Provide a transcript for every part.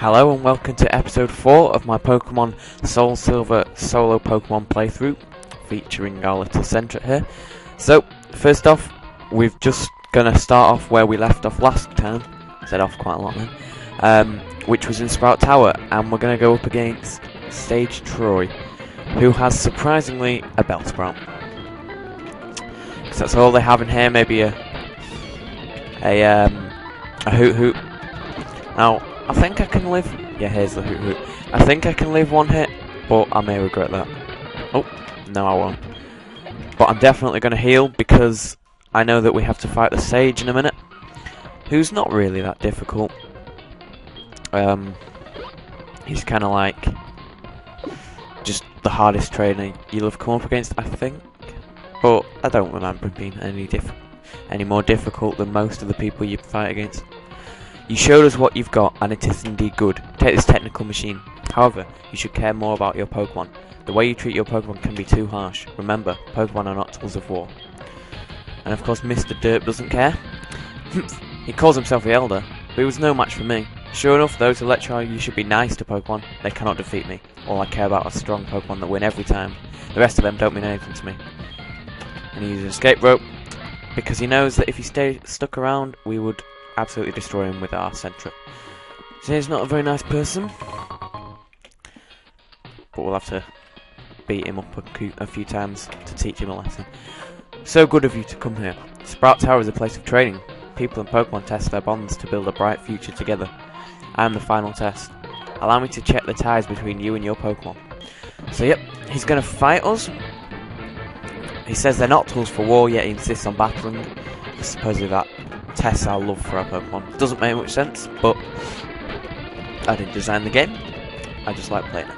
Hello and welcome to episode 4 of my Pokemon Soul Silver solo Pokemon playthrough featuring our little centre here. So, first off, we're just going to start off where we left off last time. Said off quite a lot then. Which was in Sprout Tower, and we're going to go up against Stage Troy, who has surprisingly a Bellsprout. So that's all they have in here, maybe a Hoot Hoot. Now, I think I can live... Yeah, here's the Hoot Hoot. I think I can live one hit, but I may regret that. Oh, no I won't. But I'm definitely going to heal, because I know that we have to fight the Sage in a minute, who's not really that difficult. He's kind of like just the hardest trainer you'll have come up against, I think. But I don't remember him being any more difficult than most of the people you fight against. You showed us what you've got, and it is indeed good. Take this technical machine. However, you should care more about your Pokemon. The way you treat your Pokemon can be too harsh. Remember, Pokemon are not tools of war. And of course, Mr. Derp doesn't care. He calls himself the Elder, but he was no match for me. Sure enough, though, to lecture you should be nice to Pokemon. They cannot defeat me. All I care about are strong Pokemon that win every time. The rest of them don't mean anything to me. And he uses an escape rope, because he knows that if he stayed stuck around, we would absolutely destroy him with our Centre. So he's not a very nice person, but we'll have to beat him up a few times to teach him a lesson. So good of you to come here. Sprout Tower is a place of training. People and Pokemon test their bonds to build a bright future together. I am the final test. Allow me to check the ties between you and your Pokemon. So yep, he's going to fight us. He says they're not tools for war, yet he insists on battling. Supposedly that tests our love for our Pokemon. Doesn't make much sense, but I didn't design the game. I just like playing it.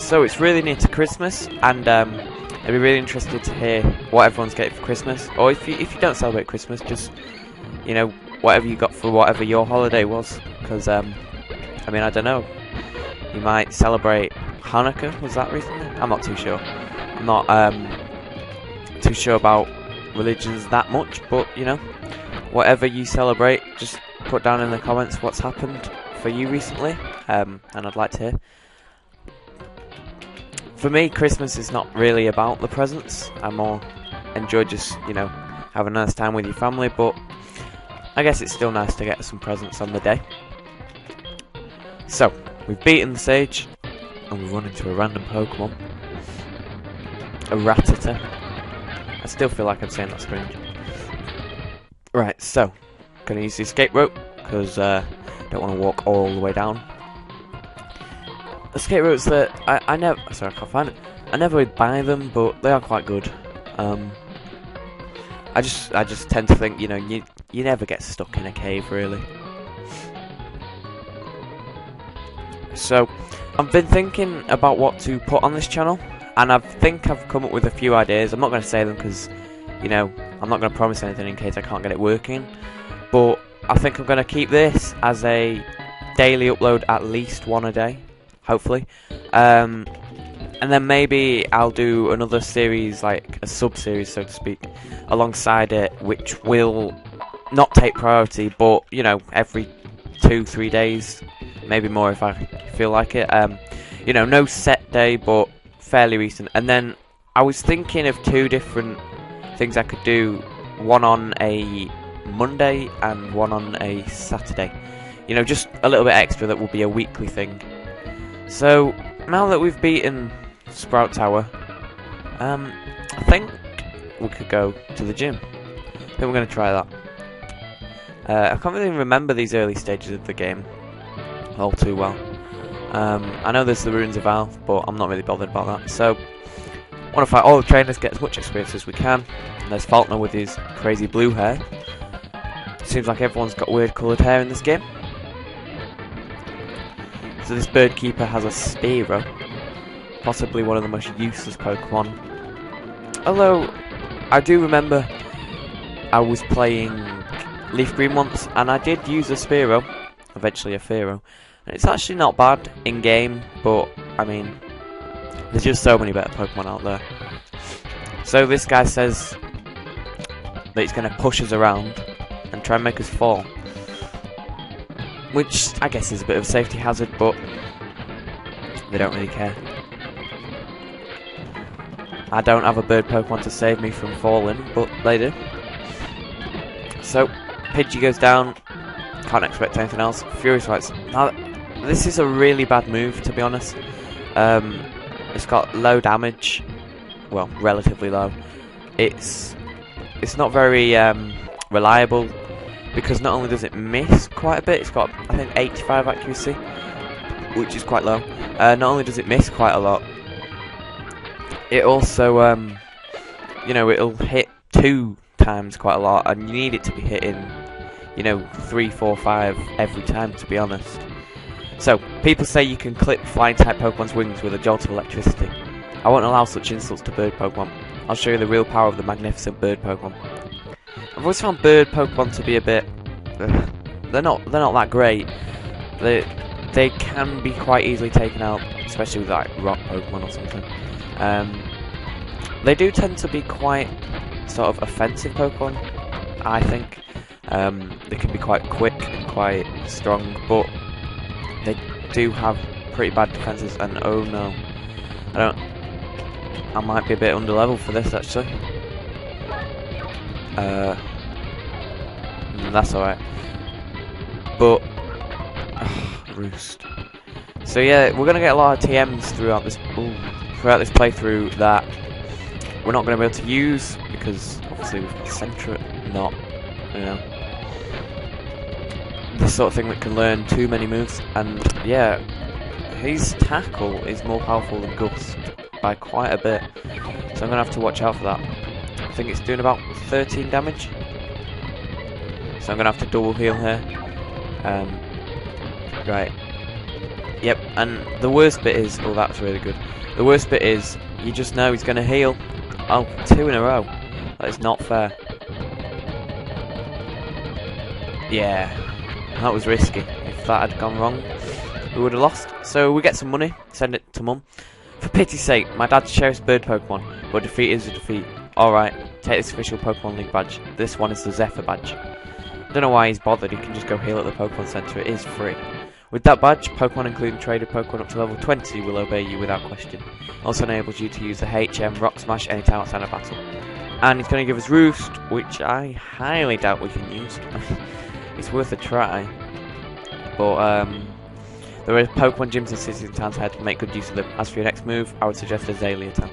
So it's really near to Christmas, and I'd be really interested to hear what everyone's getting for Christmas. Or if you don't celebrate Christmas, just, you know, whatever you got for whatever your holiday was. Because, I mean, I don't know. You might celebrate Hanukkah, was that recently? I'm not too sure. I'm not too sure about religions that much, but, you know, whatever you celebrate, just put down in the comments what's happened for you recently, and I'd like to hear. For me, Christmas is not really about the presents. I more enjoy just, you know, having a nice time with your family, but I guess it's still nice to get some presents on the day. So, we've beaten the Sage, and we've run into a random Pokemon. A Rattata. I still feel like I'm saying that strange. Right, so, gonna use the escape rope, because don't want to walk all the way down. Escape ropes that I never... Sorry, I can't find it. I never would buy them, but they are quite good. I just tend to think, you know, you never get stuck in a cave, really. So, I've been thinking about what to put on this channel, and I think I've come up with a few ideas. I'm not going to say them because, you know, I'm not going to promise anything in case I can't get it working. But I think I'm going to keep this as a daily upload, at least one a day, hopefully. And then maybe I'll do another series, like a sub-series, so to speak, alongside it, which will not take priority, but, you know, every 2-3 days, maybe more if I feel like it. You know, no set day, but fairly recent. And then I was thinking of 2 different things I could do, one on a Monday and one on a Saturday. You know, just a little bit extra that will be a weekly thing. So, now that we've beaten Sprout Tower, I think we could go to the gym. I think we're going to try that. I can't really remember these early stages of the game all too well. I know there's the Ruins of Alph, but I'm not really bothered about that. So, I want to fight all the trainers, get as much experience as we can. And there's Falkner with his crazy blue hair. Seems like everyone's got weird coloured hair in this game. So this bird keeper has a Spearow, possibly one of the most useless Pokemon. Although, I do remember I was playing Leaf Green once, and I did use a Spearow, eventually a Fearow. And it's actually not bad in-game, but, I mean, there's just so many better Pokemon out there. So this guy says that he's going to push us around and try and make us fall. which I guess is a bit of a safety hazard, but they don't really care. I don't have a bird Pokemon to save me from falling, but they do. So, Pidgey goes down. Can't expect anything else. Furious Rights. Now, this is a really bad move, to be honest. It's got low damage. Well, relatively low. It's not very reliable, because not only does it miss quite a bit, it's got, I think, 85 accuracy, which is quite low. Not only does it miss quite a lot, it also, you know, it'll hit 2 times quite a lot, and you need it to be hitting, you know, 3, 4, 5 every time, to be honest. So, people say you can clip flying type Pokemon's wings with a jolt of electricity. I won't allow such insults to bird Pokemon. I'll show you the real power of the magnificent bird Pokemon. I've always found bird Pokemon to be a bit... They're not that great. They can be quite easily taken out, especially with like rock Pokemon or something. They do tend to be quite sort of offensive Pokemon, I think. They can be quite quick and quite strong, but they do have pretty bad defenses. And oh no, I might be a bit under level for this actually. That's alright. But Roost. So yeah, we're gonna get a lot of TMs throughout this playthrough that we're not gonna be able to use because obviously we've got Pokecentre, not, you know, the sort of thing that can learn too many moves. And yeah, his tackle is more powerful than Gust by quite a bit, so I'm gonna have to watch out for that. I think it's doing about 13 damage, so I'm gonna have to double heal here. Right. Yep, and the worst bit is, oh, that's really good. The worst bit is, you just know he's gonna heal. Oh, 2 in a row. That is not fair. Yeah, that was risky. If that had gone wrong, we would have lost. So we get some money, send it to Mum. For pity's sake, my dad's cherished bird Pokemon, but defeat is a defeat. Alright, take this official Pokemon League badge. This one is the Zephyr badge. I don't know why he's bothered, he can just go heal at the Pokecentre, it is free. With that badge, Pokemon including traded Pokemon up to level 20 will obey you without question. Also enables you to use the HM Rock Smash anytime outside of battle. And he's going to give us Roost, which I highly doubt we can use. It's worth a try. But there are Pokemon gyms in cities and towns ahead, make good use of them. As for your next move, I would suggest Azalea Town.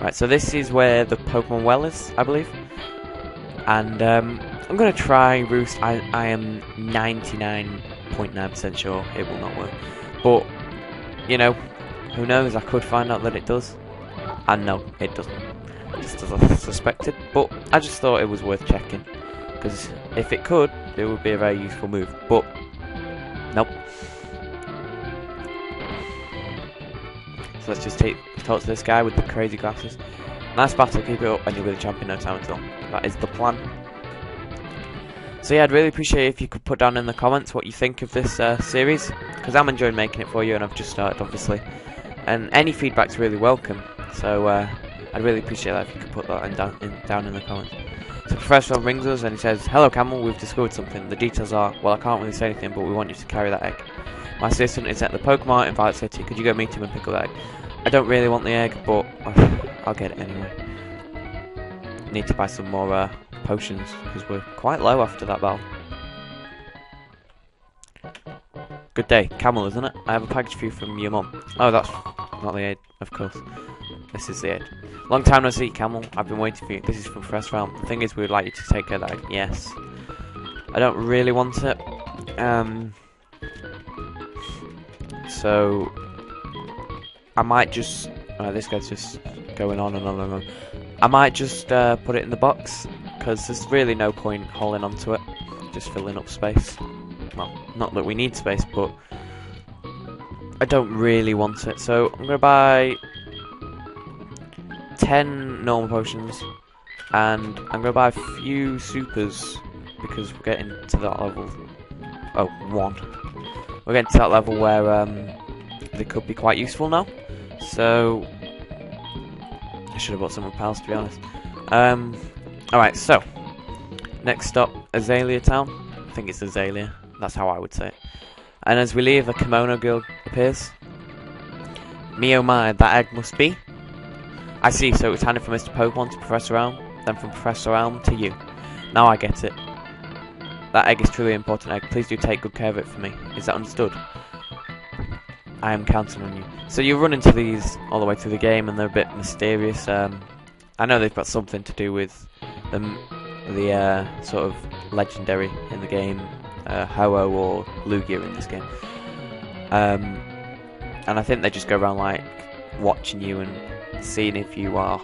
Right, so this is where the Pokemon Well is, I believe. And I'm going to try Roost. I am 99.9% sure it will not work. But, you know, who knows, I could find out that it does. And no, it doesn't. Just as I suspected. But I just thought it was worth checking. Because if it could, it would be a very useful move. But, nope. So let's just talk to this guy with the crazy glasses. Nice battle, keep it up, and you'll be the champion no time at all. That is the plan. So yeah, I'd really appreciate it if you could put down in the comments what you think of this series, because I'm enjoying making it for you, and I've just started, obviously. And any feedback's really welcome, so I'd really appreciate that if you could put that down in the comments. So Professor rings us and he says, "Hello Camel, we've discovered something. The details are, well, I can't really say anything, but we want you to carry that egg. My assistant is at the Pokemon in Violet City. Could you go meet him and pick up that egg? I don't really want the egg, but I'll get it anyway. Need to buy some more potions, because we're quite low after that battle." Good day, Camel, isn't it? I have a package for you from your mum. Oh, that's not the aid, of course. This is the aid. Long time no see, Camel. I've been waiting for you. This is from Fresh Realm. The thing is, we would like you to take care of that egg. Yes. I don't really want it. So I might just... this guy's just going on and on and on. I might just put it in the box, because there's really no point holding onto it. Just filling up space. Well, not that we need space, but I don't really want it. So I'm going to buy 10 normal potions, and I'm going to buy a few supers, because we're getting to that level. Oh, 1. We're getting to that level where they could be quite useful now. So I should have bought some repels, to be honest. Alright, so next stop, Azalea Town. I think it's Azalea. That's how I would say it. And as we leave, a kimono girl appears. Me oh my, that egg must be. I see, so it's handed from Mr. Pokemon to Professor Elm, then from Professor Elm to you. Now I get it. That egg is truly an important egg. Please do take good care of it for me. Is that understood? I am counting on you. So you run into these all the way through the game, and they're a bit mysterious. I know they've got something to do with the sort of legendary in the game, Ho-Oh or Lugia in this game. And I think they just go around like watching you and seeing if you are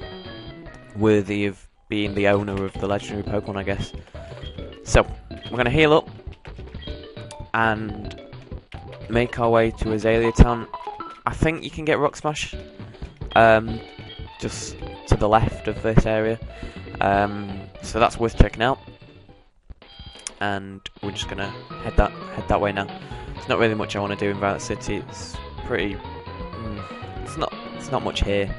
worthy of being the owner of the legendary Pokemon, I guess. So we're going to heal up and make our way to Azalea Town. I think you can get Rock Smash just to the left of this area, so that's worth checking out. And we're just gonna head that way now. There's not really much I want to do in Violet City. It's pretty. It's not much here.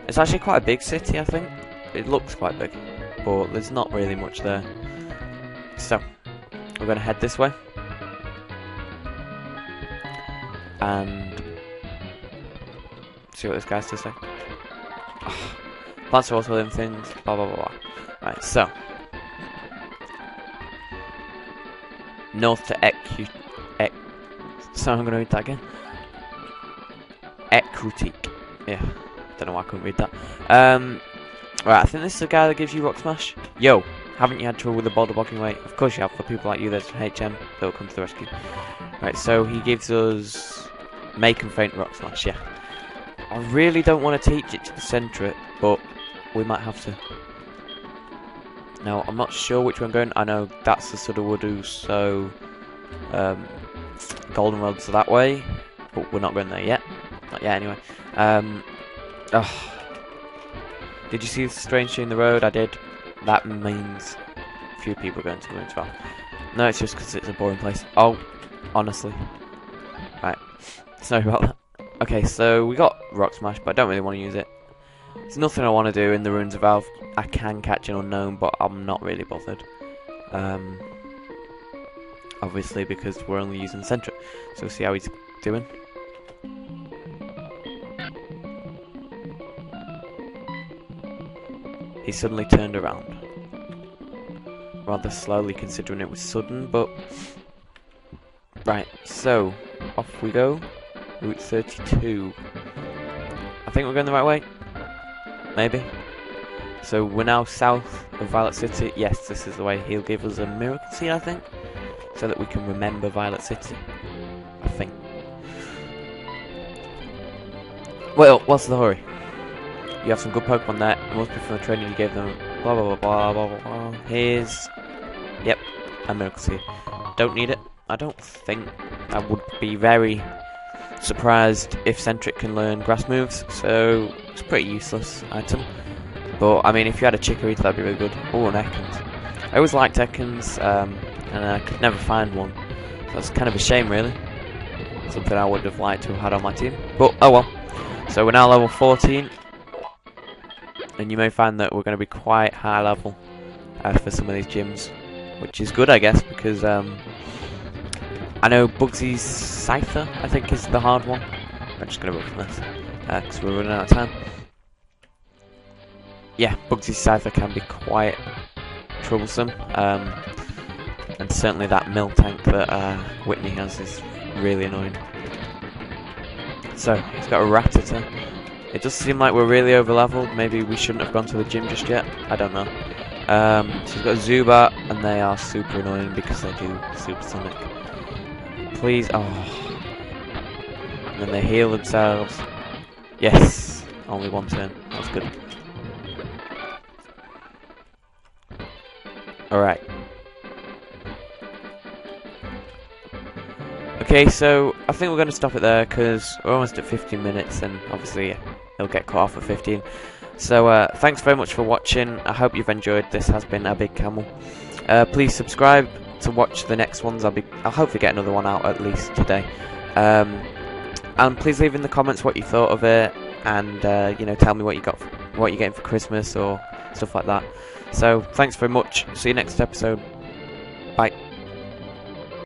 It's actually quite a big city, I think. It looks quite big, but there's not really much there. So we're gonna head this way and see what this guy has to say. Plants are also living things. Blah blah blah blah. Right, so north to so I'm gonna read that again. Ekrutik. Yeah, don't know why I couldn't read that. Right, I think this is the guy that gives you Rock Smash. Yo, haven't you had trouble with the boulder blocking weight? Of course you have. For people like you, there's HM that will come to the rescue. Right, so he gives us Make and Faint Rock Smash. Yeah, I really don't want to teach it to the Centre, but we might have to. Now, I'm not sure which one I'm going. I know that's the Sudowoodo, so Goldenrod's that way, but we're not going there yet. Not yet, anyway. Did you see the strange tree in the road? I did. That means a few people are going to go into well. No, it's just because it's a boring place. Oh, honestly. Right. Sorry about that. Okay, so we got Rock Smash, but I don't really want to use it. There's nothing I want to do in the Ruins of Valve. I can catch an unknown, but I'm not really bothered. Obviously, because we're only using the Centre. So we'll see how he's doing. He suddenly turned around. Rather slowly, considering it was sudden, but... Right, so, off we go. Route 32. I think we're going the right way. Maybe. So we're now south of Violet City. Yes, this is the way. He'll give us a Miracle Seed, I think, so that we can remember Violet City. I think. Well, what's the hurry? You have some good Pokemon there. It must be from the training you gave them. Blah blah blah blah blah blah. Here's, yep, a Miracle Seed. Don't need it. I don't think. I would be very surprised if Centric can learn grass moves, so it's a pretty useless item. But I mean, if you had a Chikorita, that'd be really good. Oh, an Ekans. I always liked Ekans, and I could never find one. So that's kind of a shame, really. Something I would have liked to have had on my team. But oh well. So we're now level 14, and you may find that we're going to be quite high level for some of these gyms, which is good, I guess, because I know Bugsy's Scyther, I think, is the hard one. I'm just going to look for this, because we're running out of time. Yeah, Bugsy's Scyther can be quite troublesome, and certainly that mill tank that Whitney has is really annoying. So, he's got a Rattata. It does seem like we're really over leveled. Maybe we shouldn't have gone to the gym just yet. I don't know. So he's got a Zubat, and they are super annoying because they do Supersonic. Please, oh. And then they heal themselves. Yes, only one turn. That's good. Alright. Okay, so I think we're going to stop it there because we're almost at 15 minutes, and obviously it'll get cut off at 15. So thanks very much for watching. I hope you've enjoyed. This has been a big camel. Please subscribe to watch the next ones. I'll hopefully get another one out at least today. And please leave in the comments what you thought of it, and you know, tell me what you're getting for Christmas or stuff like that. So thanks very much. See you next episode.